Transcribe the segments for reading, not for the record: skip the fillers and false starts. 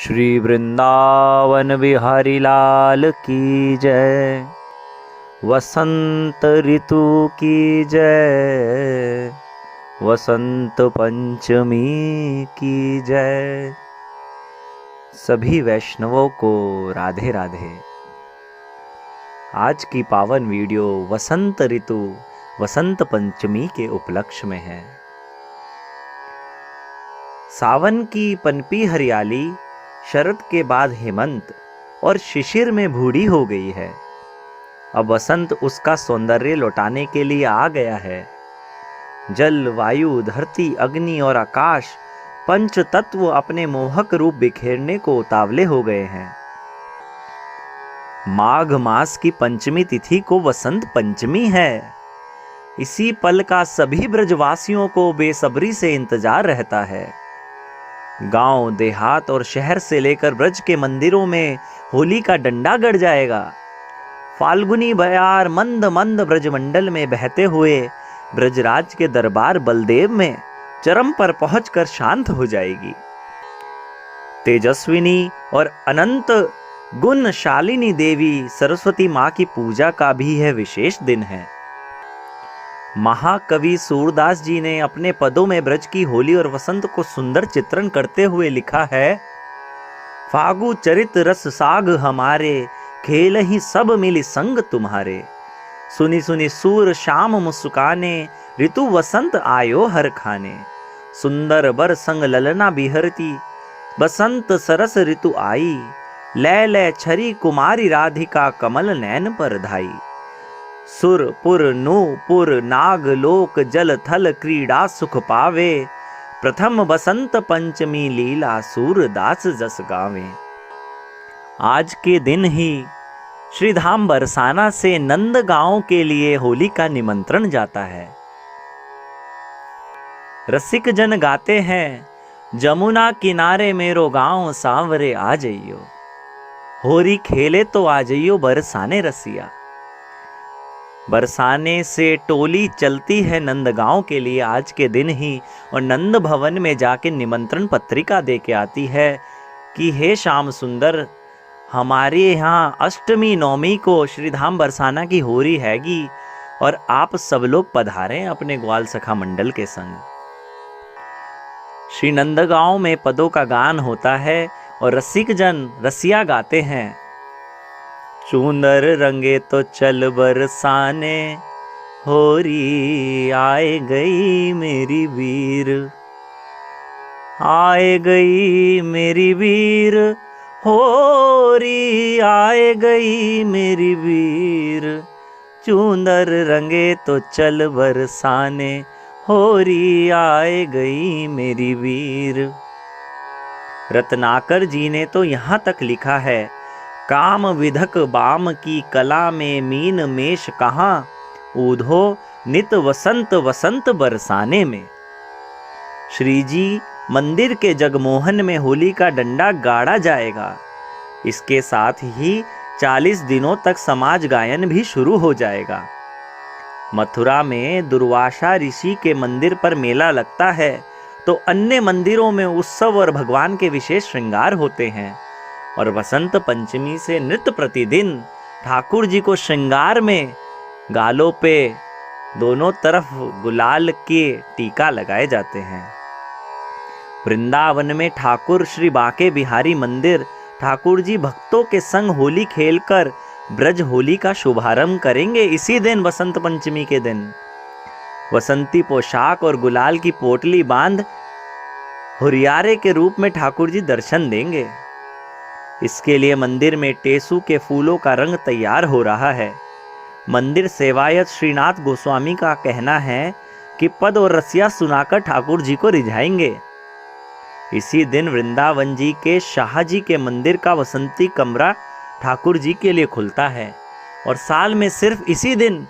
श्री वृंदावन बिहारी लाल की जय। वसंत ऋतु की जय। वसंत पंचमी की जय। सभी वैष्णवों को राधे राधे। आज की पावन वीडियो वसंत ऋतु वसंत पंचमी के उपलक्ष्य में है। सावन की पनपी हरियाली, शरद के बाद हेमंत और शिशिर में बूढ़ी हो गई है। अब वसंत उसका सौंदर्य लौटाने के लिए आ गया है। जल, वायु, धरती, अग्नि और आकाश पंच तत्व अपने मोहक रूप बिखेरने को उतावले हो गए हैं। माघ मास की पंचमी तिथि को वसंत पंचमी है। इसी पल का सभी ब्रजवासियों को बेसब्री से इंतजार रहता है। गांव, देहात और शहर से लेकर ब्रज के मंदिरों में होली का डंडा गड़ जाएगा। फाल्गुनी बयार मंद मंद ब्रजमंडल में बहते हुए ब्रजराज के दरबार बलदेव में चरम पर पहुंचकर शांत हो जाएगी। तेजस्विनी और अनंत गुणशालिनी देवी सरस्वती मां की पूजा का भी यह विशेष दिन है। महाकवि सूरदास जी ने अपने पदों में ब्रज की होली और वसंत को सुंदर चित्रण करते हुए लिखा है। फागु चरित रस साग हमारे, खेल ही सब मिली संग तुम्हारे। सुनी सुनी सूर शाम मुस्काने, ऋतु वसंत आयो हर खाने। सुंदर बर संग ललना बिहरती, बसंत सरस ऋतु आई। लै लै छरी कुमारी राधिका, कमल नैन पर धाई। सुर पुर नूपुर नाग लोक जल थल, क्रीड़ा सुख पावे। प्रथम बसंत पंचमी लीला, सूरदास जस गावे। आज के दिन ही श्रीधाम बरसाना से नंदगांव के लिए होली का निमंत्रण जाता है। रसिक जन गाते हैं, जमुना किनारे मेरो गांव, सांवरे आ जइयो। होरी खेले तो आ जइयो, बरसाने रसिया। बरसाने से टोली चलती है नंदगांव के लिए आज के दिन ही, और नंद भवन में जाके निमंत्रण पत्रिका दे के आती है कि हे श्याम सुंदर, हमारे यहाँ अष्टमी नवमी को श्रीधाम बरसाना की होरी हैगी और आप सब लोग पधारें अपने ग्वाल सखा मंडल के संग। श्री नंदगांव में पदों का गान होता है और रसिक जन रसिया गाते हैं। चूंदर रंगे तो चल बरसाने, होरी आए गई मेरी वीर। आए गई मेरी वीर, होरी आए गई मेरी वीर। चूंदर रंगे तो चल बरसाने, होरी आए गई मेरी वीर। रत्नाकर जी ने तो यहाँ तक लिखा है, काम विधक बाम की कला में मीन मेष कहाँ, ऊधो नित वसंत वसंत बरसाने में। श्री जी मंदिर के जगमोहन में होली का डंडा गाड़ा जाएगा। इसके साथ ही 40 दिनों तक समाज गायन भी शुरू हो जाएगा। मथुरा में दुर्वासा ऋषि के मंदिर पर मेला लगता है, तो अन्य मंदिरों में उत्सव और भगवान के विशेष श्रृंगार होते हैं। और वसंत पंचमी से नित्य प्रतिदिन ठाकुर जी को श्रृंगार में गालों पे दोनों तरफ गुलाल के टीका लगाए जाते हैं। वृंदावन में ठाकुर श्री बांके बिहारी मंदिर ठाकुर जी भक्तों के संग होली खेलकर ब्रज होली का शुभारंभ करेंगे इसी दिन, वसंत पंचमी के दिन। वसंती पोशाक और गुलाल की पोटली बांध हुरियारे के रूप में ठाकुर जी दर्शन देंगे। इसके लिए मंदिर में टेसू के फूलों का रंग तैयार हो रहा है। मंदिर सेवायत श्रीनाथ गोस्वामी का कहना है कि पद और रसिया सुनाकर ठाकुर जी को रिझाएंगे। इसी दिन वृंदावन जी के शाह जी के मंदिर का वसंती कमरा ठाकुर जी के लिए खुलता है, और साल में सिर्फ इसी दिन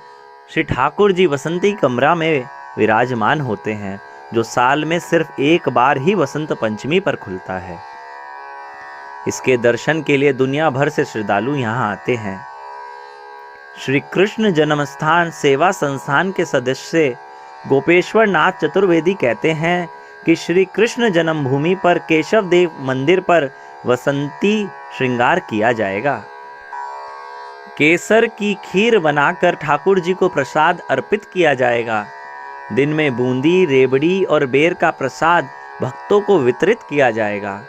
श्री ठाकुर जी वसंती कमरा में विराजमान होते हैं, जो साल में सिर्फ एक बार ही वसंत पंचमी पर खुलता है। इसके दर्शन के लिए दुनिया भर से श्रद्धालु यहाँ आते हैं। श्री कृष्ण जन्मस्थान सेवा संस्थान के सदस्य गोपेश्वर नाथ चतुर्वेदी कहते हैं कि श्री कृष्ण जन्मभूमि पर केशव देव मंदिर पर वसंती श्रृंगार किया जाएगा। केसर की खीर बनाकर ठाकुर जी को प्रसाद अर्पित किया जाएगा। दिन में बूंदी, रेवड़ी और बेर का प्रसाद भक्तों को वितरित किया जाएगा।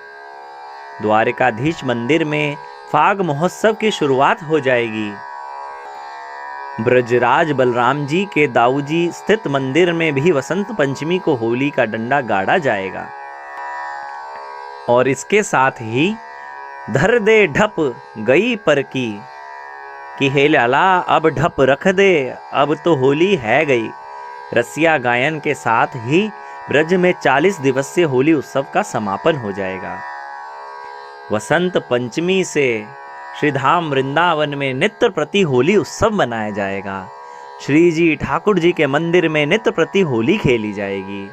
द्वारिकाधीश मंदिर में फाग महोत्सव की शुरुआत हो जाएगी। ब्रजराज बलराम जी के दाऊजी स्थित मंदिर में भी वसंत पंचमी को होली का डंडा गाड़ा जाएगा। और इसके साथ ही धर दे ढप गई पर की हे लाला अब ढप रख दे, अब तो होली है गई। रसिया गायन के साथ ही ब्रज में 40 दिवसीय होली उत्सव का समापन हो जाएगा। वसंत पंचमी से श्रीधाम वृंदावन में नित्य प्रति होली उत्सव मनाया जाएगा। श्री जी ठाकुर जी के मंदिर में नित्य प्रति होली खेली जाएगी।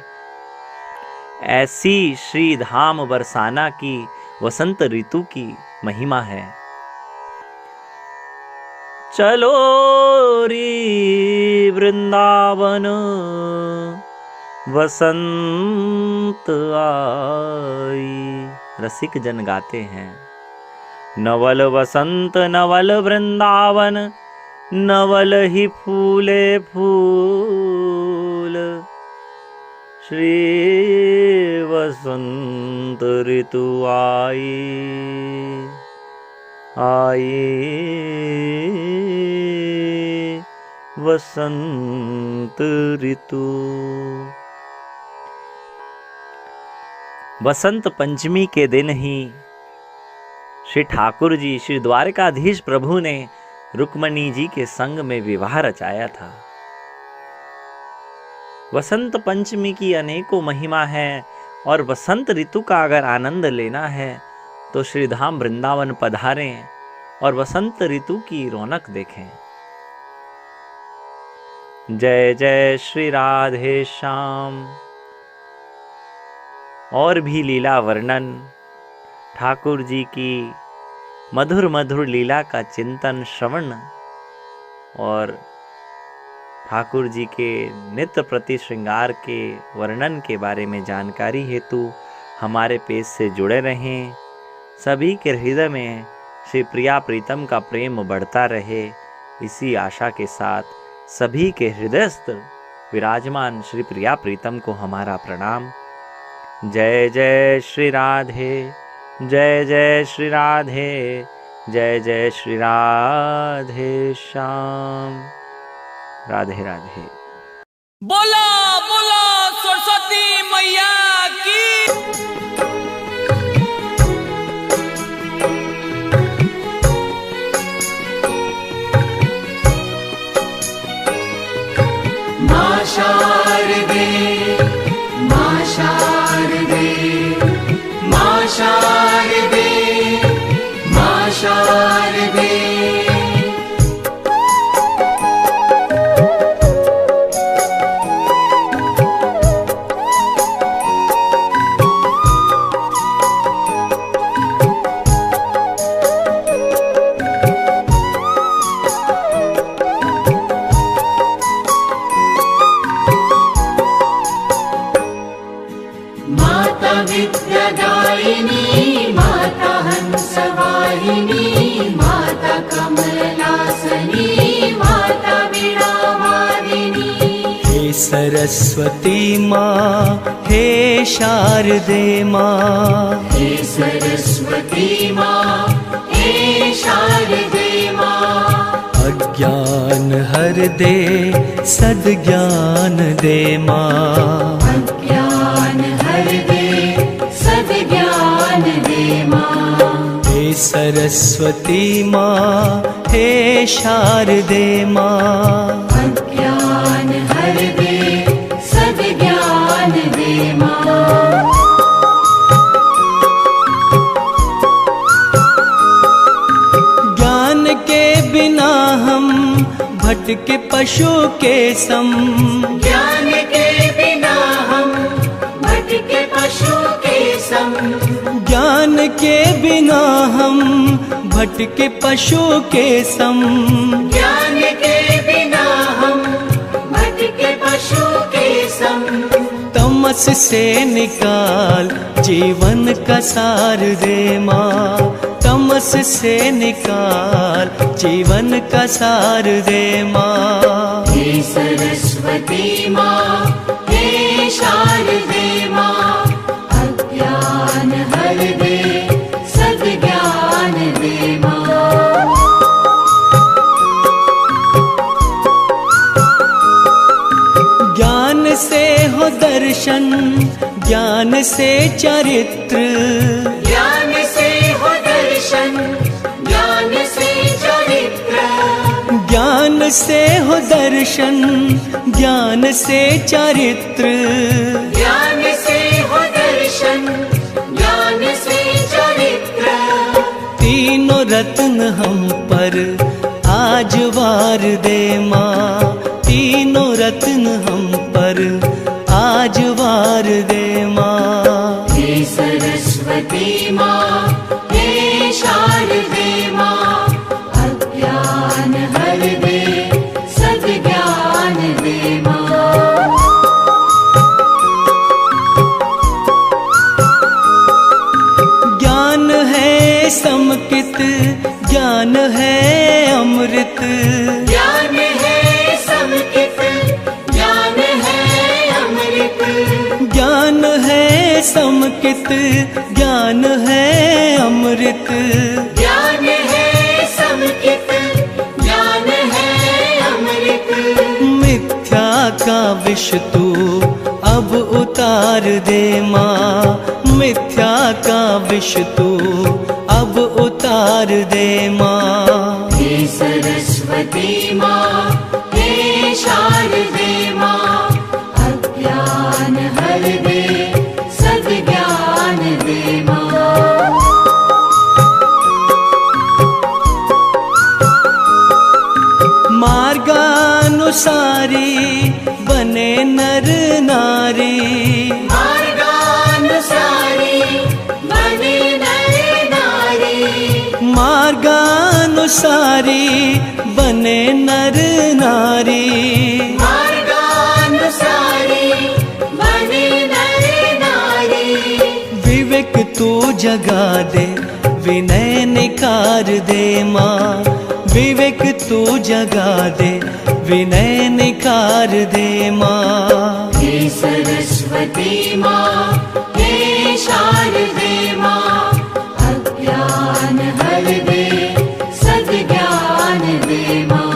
ऐसी श्री धाम बरसाना की वसंत ऋतु की महिमा है। चलो री वृंदावन वसंत आई, रसिक जन गाते हैं। नवल वसंत नवल वृंदावन, नवल ही फूले फूल। श्री वसंत ऋतु आई आई, वसंत ऋतु। वसंत पंचमी के दिन ही श्री ठाकुर जी, श्री द्वारकाधीश प्रभु ने रुक्मणी जी के संग में विवाह रचाया था। वसंत पंचमी की अनेकों महिमा है और वसंत ऋतु का अगर आनंद लेना है तो श्रीधाम वृंदावन पधारें और वसंत ऋतु की रौनक देखें। जय जय श्री राधे श्याम। और भी लीला वर्णन, ठाकुर जी की मधुर मधुर लीला का चिंतन श्रवण और ठाकुर जी के नित्य प्रति श्रृंगार के वर्णन के बारे में जानकारी हेतु हमारे पेज से जुड़े रहें। सभी के हृदय में श्री प्रिया प्रीतम का प्रेम बढ़ता रहे, इसी आशा के साथ सभी के हृदयस्थ विराजमान श्री प्रिया प्रीतम को हमारा प्रणाम। जय जय श्री राधे, जय जय श्री राधे, जय जय श्री राधे श्याम। राधे राधे। बोला बोला सरस्वती मैया की। मां शारदे, मां शारदे, मां शारदे, मां शारदे। विद्यादायिनी माता हंसवाहिनी, माता कमलासनी, माता वीणावादिनी। हे सरस्वती माँ, हे शारदे माँ, हे सरस्वती माँ, हे शारदे माँ। अज्ञान हर दे सद्ज्ञान दे माँ, अज्ञान हर दे सद्ज्ञान दे माँ। हे सरस्वती माँ, हे शारदे माँ, अज्ञान हर दे सद्ज्ञान दे माँ। ज्ञान के बिना हम भटके पशु के सम, ज्ञान के बिना हम भटके पशु के सम। ज्ञान के बिना हम भटके पशु के सम। ज्ञान के बिना हम भटके पशु के सम। तम तमस से निकाल जीवन का सार दे माँ, तमस से निकाल जीवन का सार दे माँ। हे सरस्वती माँ, हे शारदे माँ, अज्ञान हर दे, सद्ज्ञान दे माँ। ज्ञान से हो दर्शन, ज्ञान से चरित्र, ज्ञान से हो दर्शन, ज्ञान से चरित्र, ज्ञान से हो दर्शन, ज्ञान से चरित्र। ज्ञान से हो दर्शन, ज्ञान से चरित्र। तीनों रत्न हम पर आज वार दे माँ, तीनों रत्न हम पर आज वार दे माँ। हे सरस्वती माँ, हे शारदे माँ, अज्ञान हर दे, सद्ज्ञान दे माँ। ज्ञान है समकित, ज्ञान है अमृत, ज्ञान है समकित, ज्ञान है अमृत, ज्ञान है समकित, ज्ञान है अमृत। ज्ञान है समकित, ज्ञान है अमृत। मिथ्या का विष तू अब उतार दे माँ, मिथ्या का विष तू अब उतार दे माँ। हे सरस्वती माँ, हे शारदे माँ, अज्ञान हर दे, सद्ज्ञान दे माँ। मार्गानुसारी बने नर नारी, मार्गानुसारी बने नर नारी, मार्गानुसारी बने नर नारी। मार्गानुसारी बने नर नारी। विवेक तू जगा दे, विनय निखार दे माँ, विवेक तू जगा दे, विनय निखार दे माँ। हे सरस्वती माँ, हे शारदे माँ, अज्ञान हर दे, सद्ज्ञान दे माँ।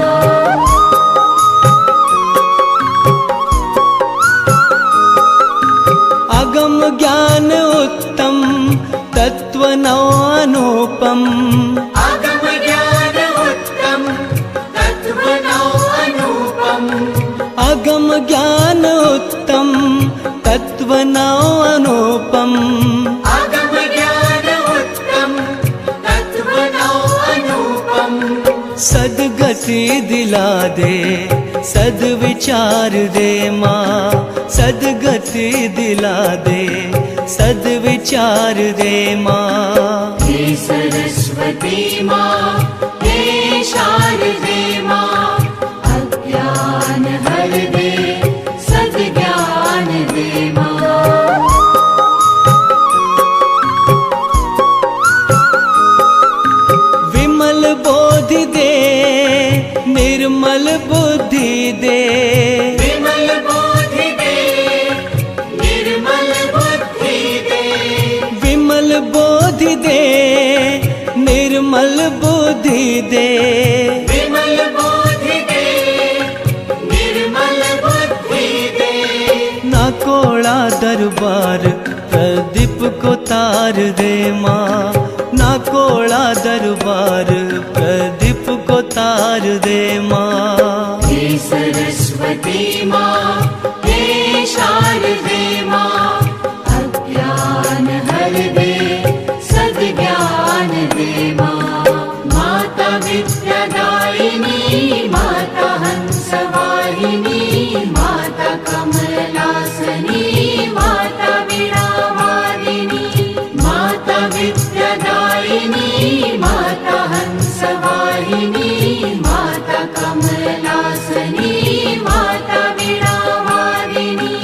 अगम ज्ञान उत्तम, तत्व नौ अनुपम, अगम ज्ञान उत्तम, तत्व नौ अनुपम, अगम ज्ञान उत्तम, तत्व नौ अनुपम। अगम ज्ञान उत्तम, तत्व नौ अनुपम। सद्गति दिला दे, सद्विचार दे माँ, सद्गति दिला दे, सद्विचार दे माँ। हे सरस्वती माँ, हे शारदे माँ, अज्ञान हर दे, सद्ज्ञान दे माँ। विमल बोधि दे, निर्मल बुद्धि दे, विमल बोधि दे, निर्मल बुद्धि दे, विमल बोधि दे, निर्मल बुद्धि दे। विमल बोधि दे, निर्मल बुद्धि दे। ना कोड़ा दरबार प्रदीप को तार दे माँ, ना कोड़ा दरबार प्रदीप को तार दे माँ। हे सरस्वती माँ, हे शारदे माँ, अज्ञान हर दे, सद्ज्ञान दे माँ। माता विद्यादायिनी, माता हंसवाहिनी, माता कमलासनी, माता वीणावादिनी, माता विद्यादायिनी, माता हंसवाहिनी, माता कमलासनी, माता वीणावादिनी।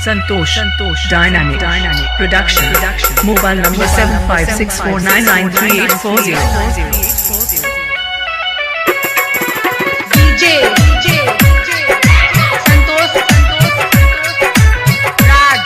Santosh Dynamic Production. Mobile number 7564993840. DJ Santosh Raj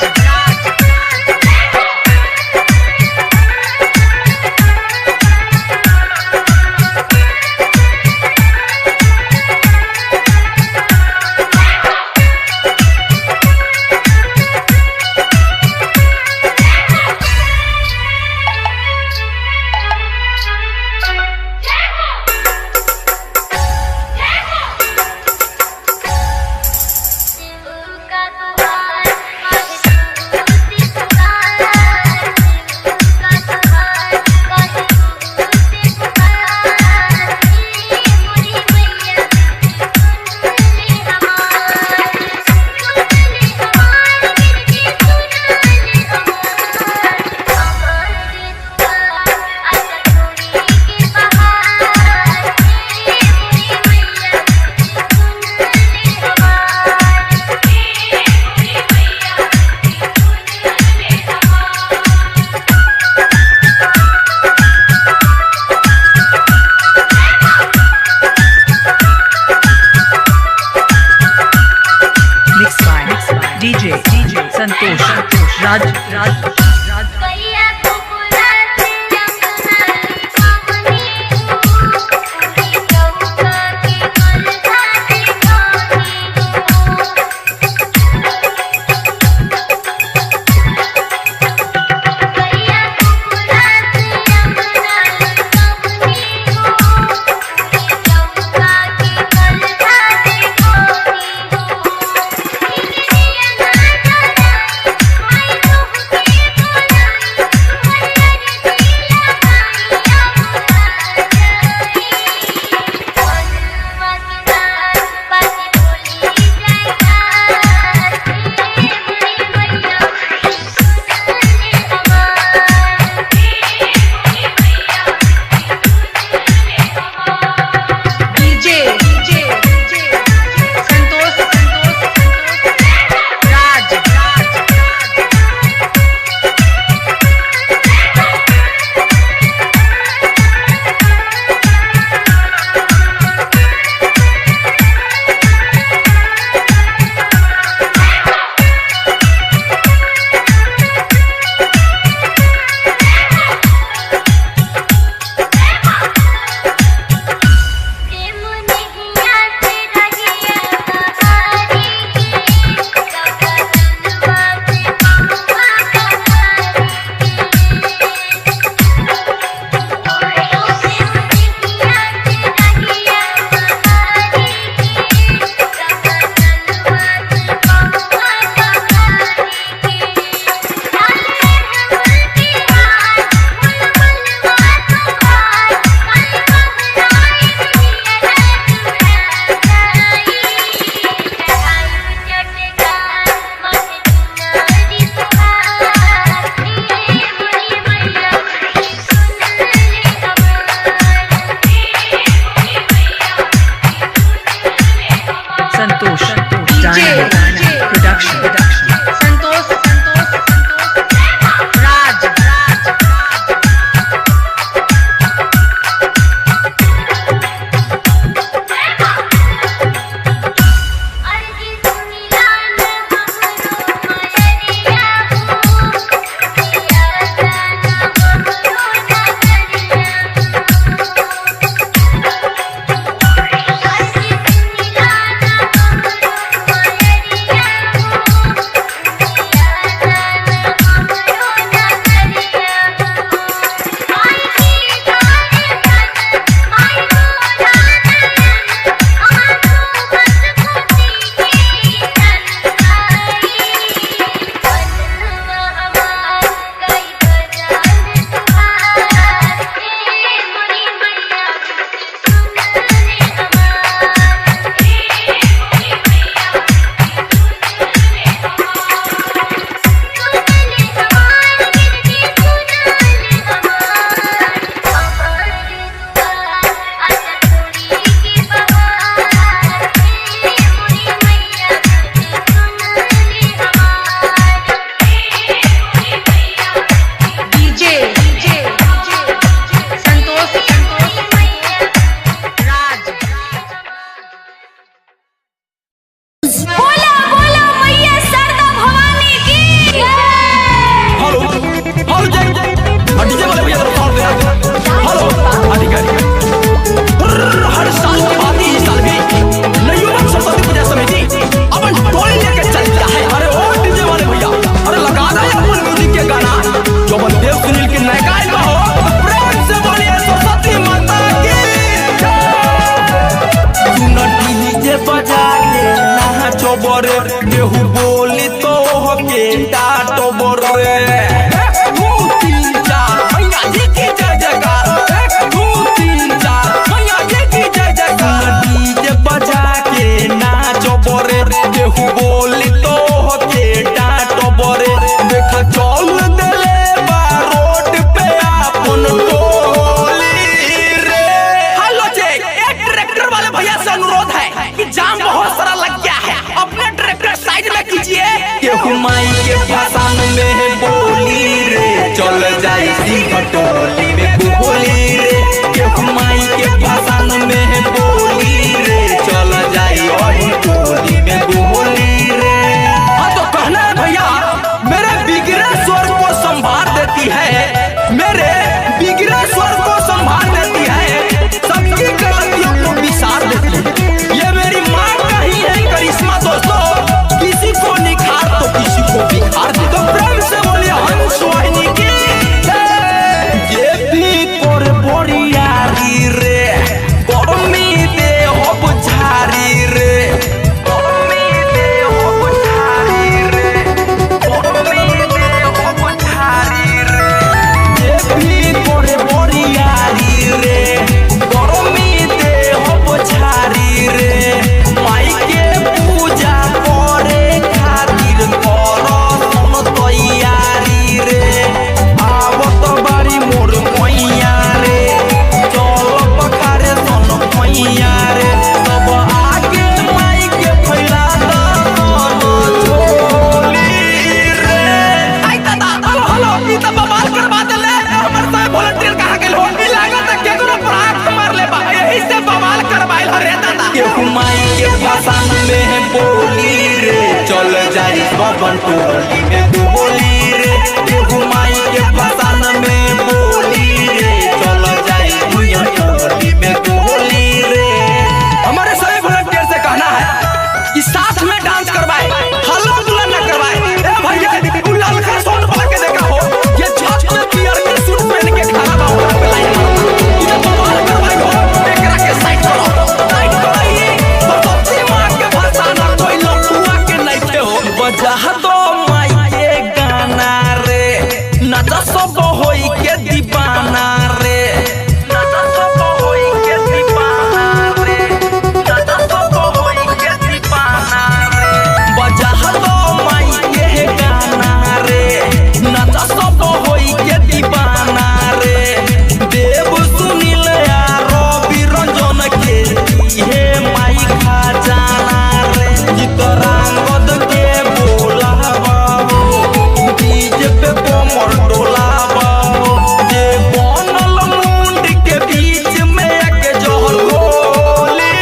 बरे केहू बोली तो के डाटो बरे 2 3 4 मैया जी की जय जयकार 2 3 4 मैया जी की जय जयकार डीजे बजा के नाचो बरे केहू बोली तो के डाटो बरे देखा चल देले बा रोड पे अपन टोली रे। हेलो चेक एक ट्रैक्टर वाले भैया से अनुरोध है कि जाम बहुत सारा लग गया है, अपने ट्रैक्टर साइड में कीजिए। केहू माई के भाषण में बोली रे चल जाई सी भटोली में बोली रे केहू माई के भाषण में बोली रे चल जाई और टोली में बोली रे। हाँ तो कहना है भैया मेरे बिगड़े स्वर को संभाल देती है, मेरे बिगड़े स्वर को संभाल देती है, सबकी गलतियों को विसार देती है। ये मेरी माँ का ही है करिश्मा दोस्तों, किसी को निखार तो किसी को बिखार दे। तो प्रेम से बोलिए हंस वाहिनी की ये भी कोर बोरियारी रे गर्मी दे हो बुझारी रे गर्मी दे हो बुझारी रे गर्मी दे हो बुझारी रे ये भी कोर बोरियारी रे गर्मी दे हो बुझारी रे माई के पूजा करे खातिर करो हम तैयारी रे आवत बारी मोर मैया रे चल पखारे सन मैया रे सब आगे माई के फैला दन झोली रे। आई दादा हेलो हेलो ई त बवाल करवा देले हमर साहब वॉलंटियर कहां गेल हो ई लागत है केकरो प्रार्थ मार ले बा यही से बवाल करवाइल हो रे दादा। केहू माई के भाषण में बोली रे चल जाई बबन टोली में बोली रे केहू माई के भाषण में बोली रे चल जाई दुनिया टोली में बोली रे। हमारे सभी वॉलंटियर से कहना है कि साथ में डांस करवाए हल्ला गुल्ला न करवाए। ए भैया गुलाल का सोन वाला के देखा हो ये छत में पियर के सूट पहन के खड़ा बा वहां पे लाइन मारता इधर बवाल करवाई हो एकरा के साइड करो साइड कराइए तो सबसे मां के भाषण कोई लपुआ के नहीं थे हो बजा दो माई के गाना रे नाचा सब होई के दीवाना रे नाचा सब होई के दीवाना रे नाचा सब होई के दीवाना रे बजा दो माई के गाना रे नाचा सब होई के दीवाना रे देव सुनील या रवि रंजन के हे माई खजाना रे चितरांगद के बोलावा डीजे पे कोमर डोलावा जे बनल मुंड के बीच में एक जोहर गोली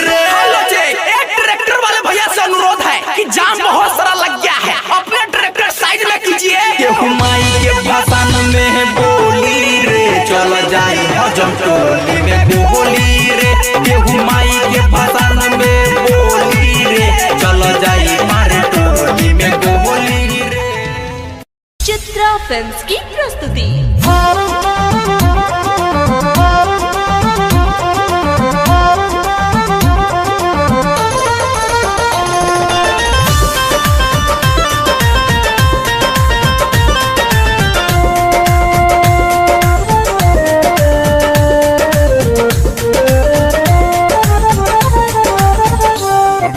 रे। हेलो जे एक ट्रैक्टर वाले भैया से अनुरोध है कि जाम बहुत सारा लग गया है, अपने ट्रैक्टर साइड में कीजिए। केहू माई के भाषण में बोली रे चल जाई हजम टोली में बोली रे केहू माई के भाषण में बोली रे चल जाई मारे टोली में बोली रे। चित्रा फिल्म्स की प्रस्तुति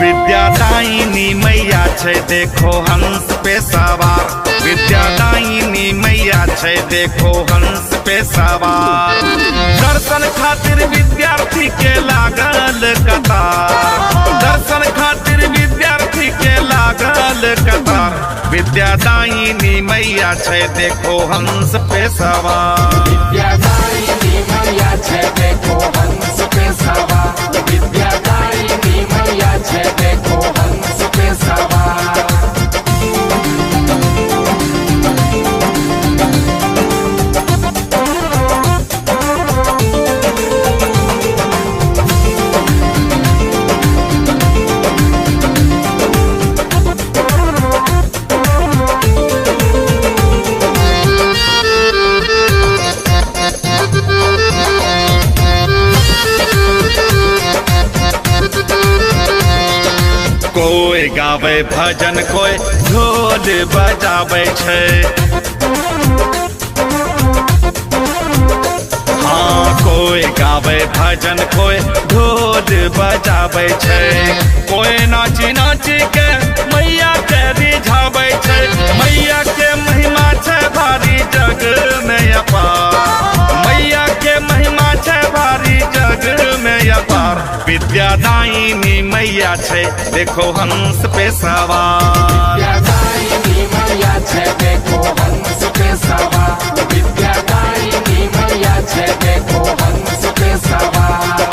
विद्यादायिनी मैया छै देखो हंस पे सवार विद्यादायिनी मैया छै देखो हंस पे सवार दर्शन खातिर विद्यार्थी के लागल कतार दर्शन खातिर विद्यार्थी के लागल कतार विद्यादायिनी मैया छै देखो हंस पे सवार विद्यादायिनी मैया छै देखो हंस पे सवार विद्यादायिनी मैया छै देखो हंस पे सवार। गावे भजन कोई ढोल बजावे छै। हाँ कोई गावे भजन कोई ढोल बजावे छै। कोई नाची नाची के मैया के रिझावे छै। मैया के महिमा छै भारी जग में अपार। मैया के महिमा छै भारी जग में अपार। विद्यादायिनी मैया छै देखो हंस पे सवार। विद्यादायिनी मैया छै देखो हंस पे सवार। विद्यादायिनी मैया छै देखो हंस पे सवार।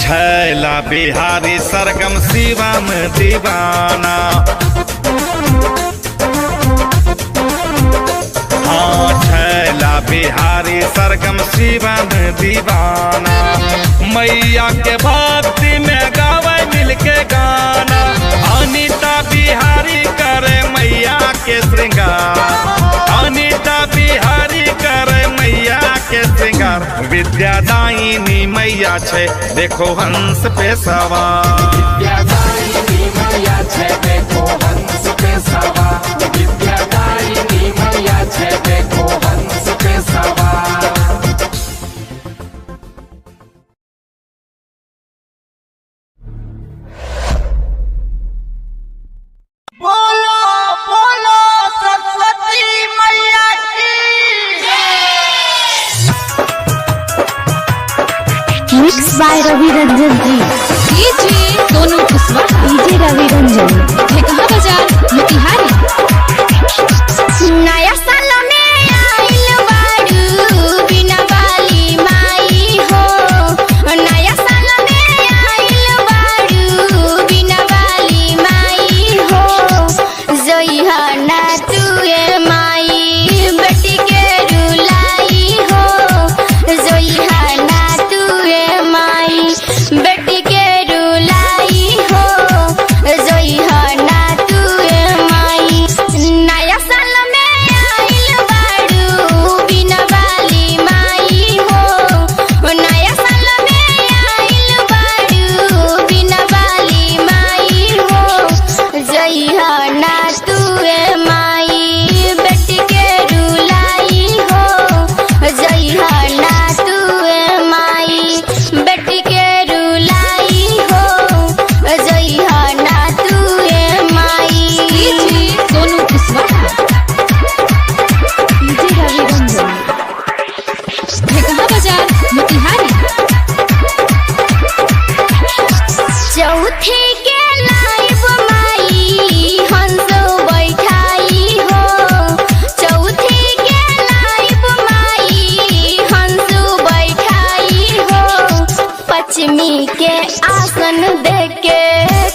छैला बिहारी सरगम शिवम दीवाना। हाँ छैला बिहारी सरगम शिवम दीवाना। मैया के भक्ति में गावे मिलके गाना। अनीता बिहारी करे मैया के श्रृंगार। अनीता बिहारी करे मैया के श्रृंगार। विद्यादायिनी मैया छै देखो हंस पे सवार। विद्यादायिनी मैया छै देखो हंस पे सवार। विद्यादायिनी मैया छै देखो हंस पे सवार। मिक्स बाय रवि रंजन जी। DJ Sonu Kushwaha, DJ Ravi Ranjan. ठेकहा बाजार मोतिहारी। नया साल में आइल बारू बिना वाली माई हो। नया साल में आइल बारू बिना वाली माई हो। जइहा ना तुए माई बेटी के रुलाई हो। जइहा ना तुए माई बेटी के रुलाई हो। जइहा ना तुए माई। नया साल में आइल बारू बिना वाली माई हो। नया साल में आइल बारू बिना वाली माई हो। जइहा ना तुए माई बेटी के रुलाई हो। जइहा ना तुए माई बेटी के रुलाई हो। जइहा ना तुए माई। DJ Sonu Kushwaha, DJ Ravi Ranjan. ठेकहा बाजार मोतिहारी। चौथे के लाइव माई हंस बैठाई हो। चौथे के लाइव माई हंस बैठाई हो। पश्चिमी के आसन देके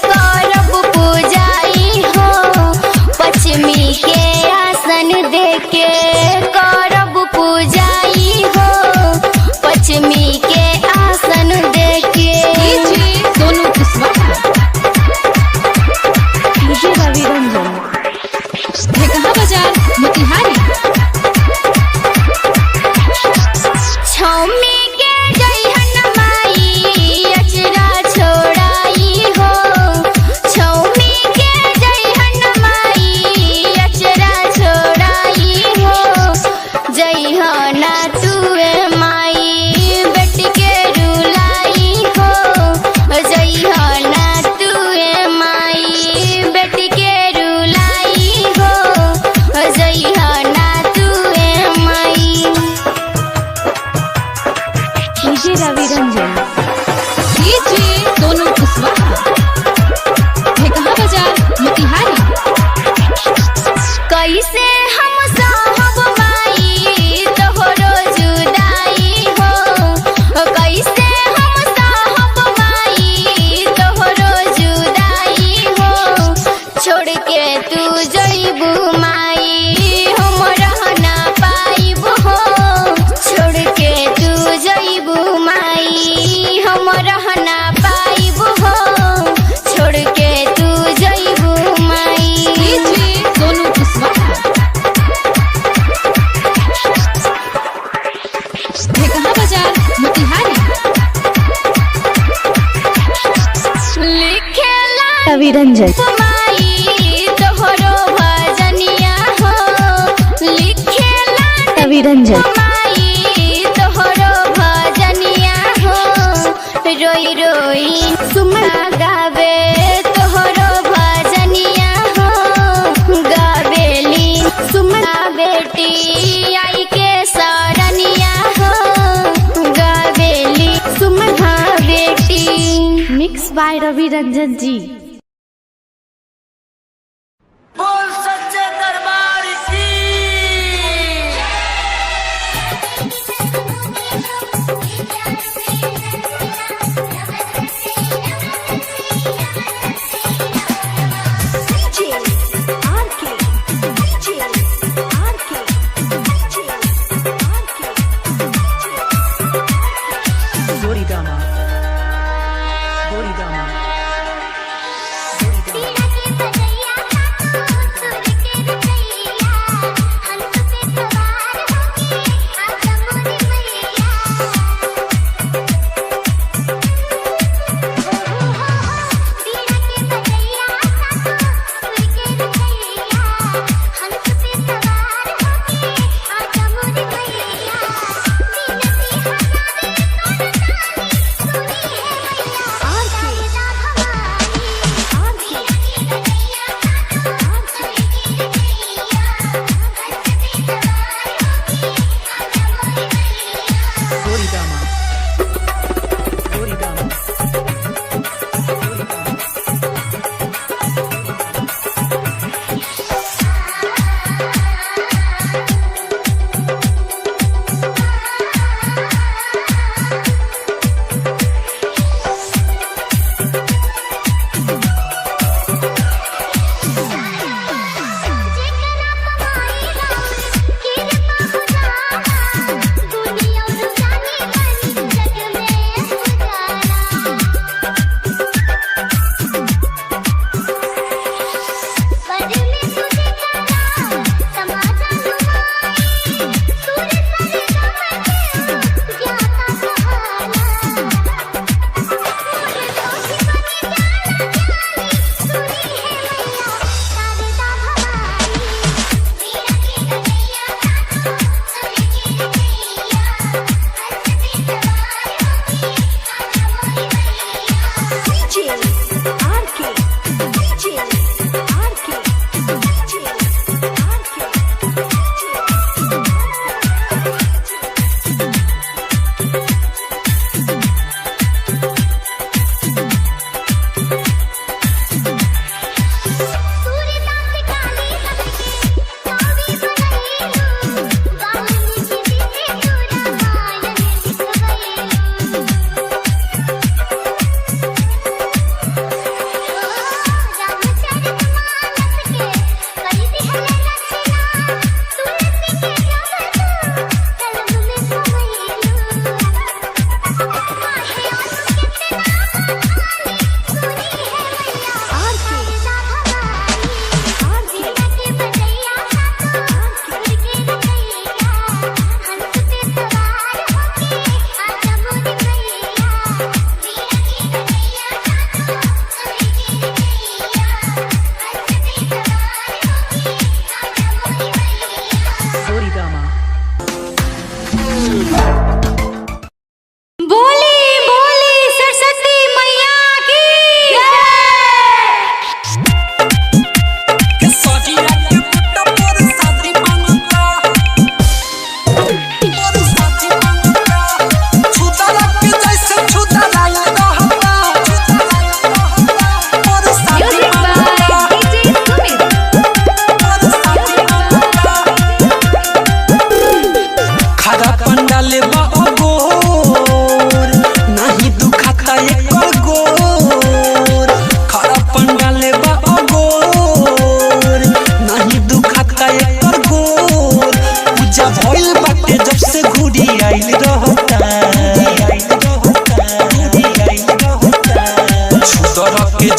करब पूजाई हो। पश्चिमी के आसन देके करब पूजाई हो। पश्चिमी के आसन देके। DJ Sonu Kushwaha, DJ Ravi Ranjan. ठेकहा बाजार मोतिहारी। छौमी के जइहन माई अचरा रवि रंजन माई तोहरो भजनिया हो लिखेला रवि रंजन माई तोहरो भजनिया हो रोई रोई सुमा गावे तोहरो भजनिया हो गावेली सुमा बेटी आई के सरनिया हो गावेली सुमा बेटी मिक्स बाय रवि रंजन जी। बोल सच्चे दरबार की। Boridama. Boridama.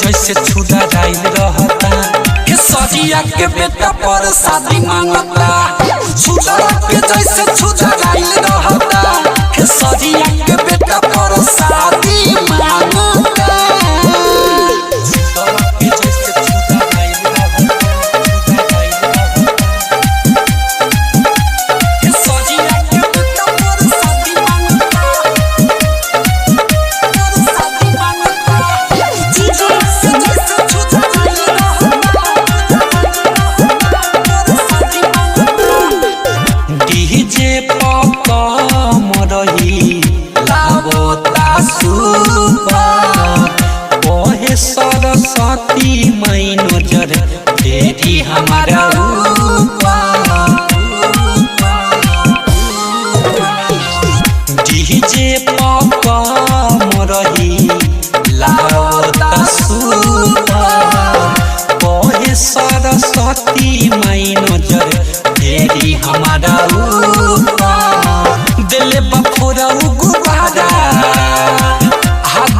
जैसे छुदा जाइल रहता के सजिया के बेटा पर शादी मांगता छुदा के जैसे छुदा जाइल रहता के सजिया के बेटा पर शादी मांगता सरस्वती माई नजर फेरी हमारा डीजे पापा मरही लावता सुपर सरस्वती माई नजर फेरी हमारा दिल बफोरा गुबारा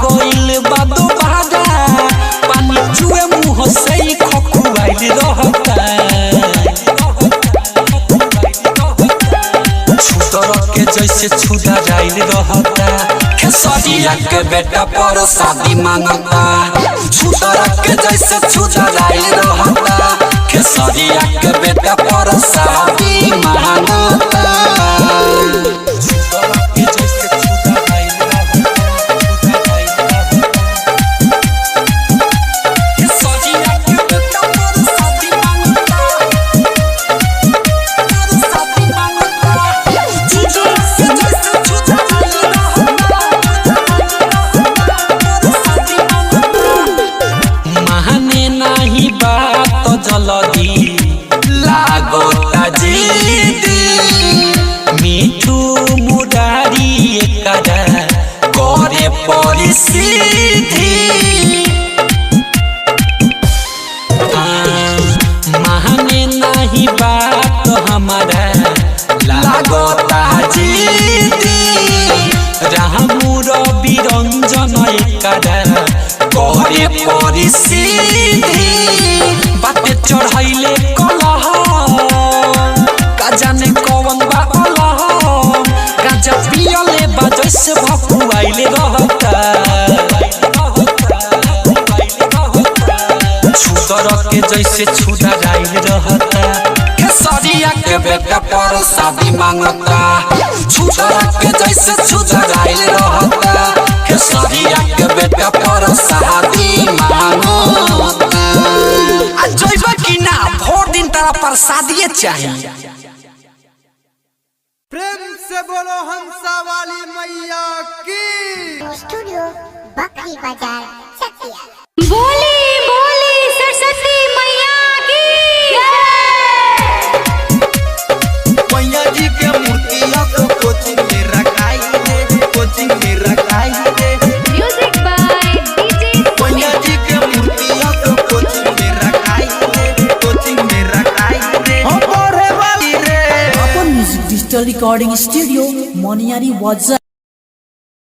गोइल बादो बादा पानी चुए मुँह से खखुआइल रहता छुतर के जैसे छुदा जाइल रहता खेसरिया के बेटा पर शादी मांगता छुतर के जैसे छुदा जाइल रहता खेसरिया के बेटा पर शादी मांगता छुतर के जैसे छुदा जाइल मिठू मुरारी करे परिसिद्धि माने नहीं बात हमारा लागता जीदी रामू रवि रंजन करे परिसिद्धि बाटे चढ़ाइले कलह जाने कौन बा गाजा पियले बा जैसे भकुआइले रहता छुतर के जैसे छुदा जाइल रहता खेसरिया के बेटा पर शादी मांगता छुतर के जैसे छुदा जाइल रहता खेसरिया के बेटा पर शादी मांगता आ जइबा कि ना भोर दिन तारा पर शादी चाहिए प्रेम से बोलो हंसा वाली मैया की स्टूडियो बकरी बाजार चकिया बोली बोली सरस्वती मैया की मैया जी के मूर्तिया को कोचिंग में रखाई है कोचिंग में रखाई है म्यूजिक बाय डीजे मैया जी के मूर्तिया को कोचिंग में रखाई है कोचिंग में रखाई है अपन music digital recording studio Moniyari वाजा